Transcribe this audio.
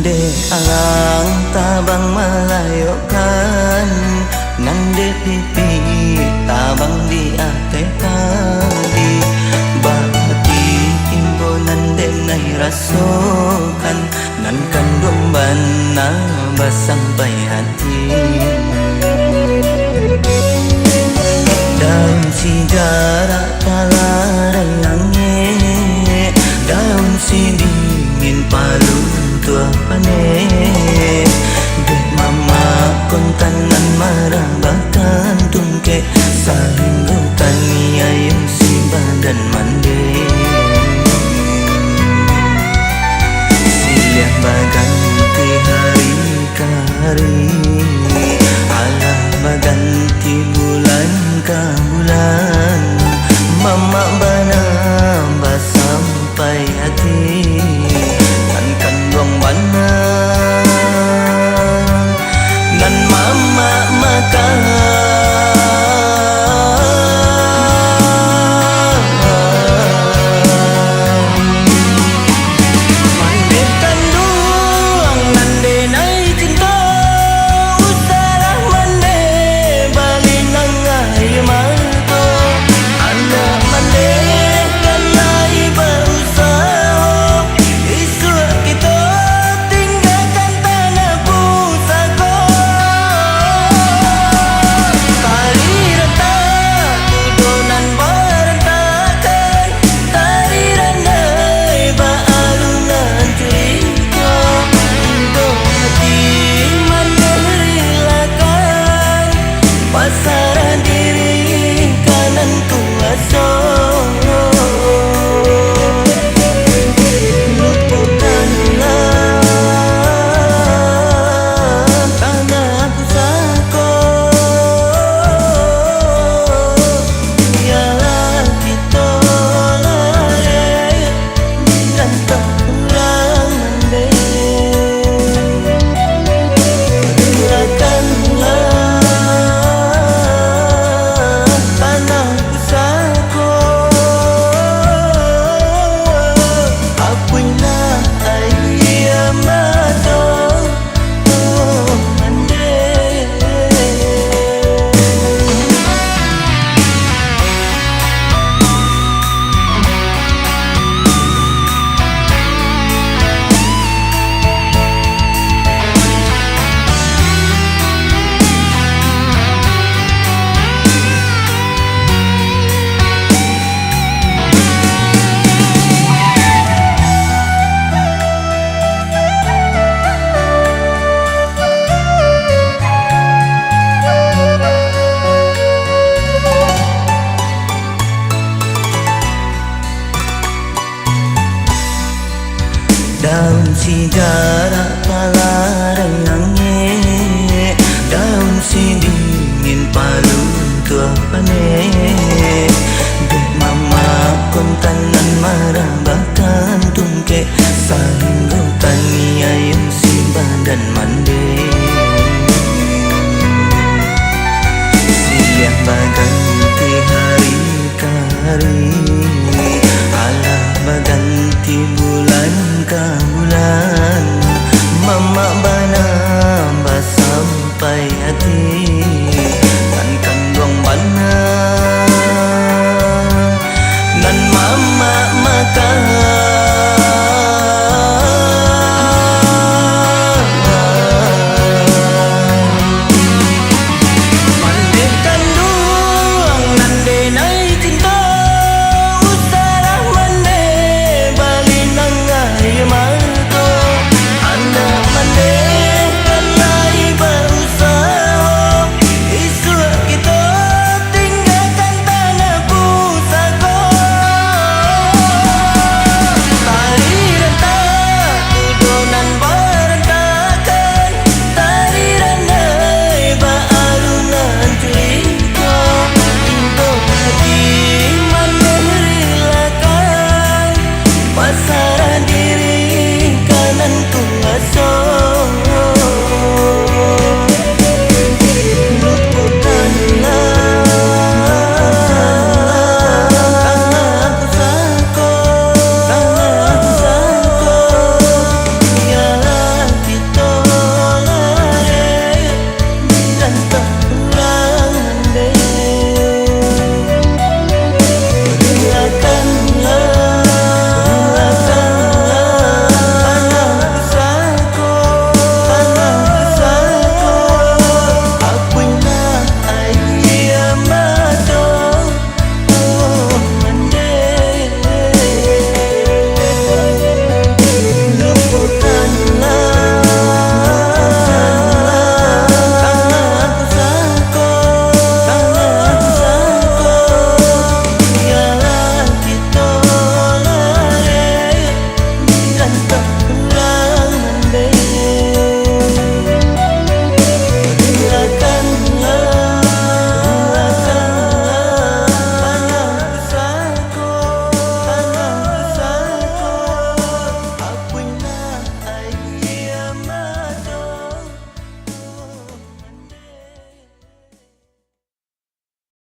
Nande alang tabang malayo kan, nande pipi tabang di ate tadi. Bahati imbo nande nai rasokan, nan kandung bana basampai hati. Daun sejarah palarai lange, daun si dingin palung tua pane. Dek mama kontanan marabatan tungke, sahinggutan ayam si badan mande. Siang baganti hari ke hari, alah baganti bulan ke bulan. Mama bana sampai hati, nan kandung bana nan mama makan. Pasaran diri kanan kuasa, luputkanlah tanah pusako. Biarlah kita lari dan tak pulang mandi. Daun sejarah palarai lange, daun si dingin palung tua pane. Dek mama kontanan marabatan tungke, sahinggutan ayam si badan mande. Siang baganti hari ke hari, alah baganti bulan ke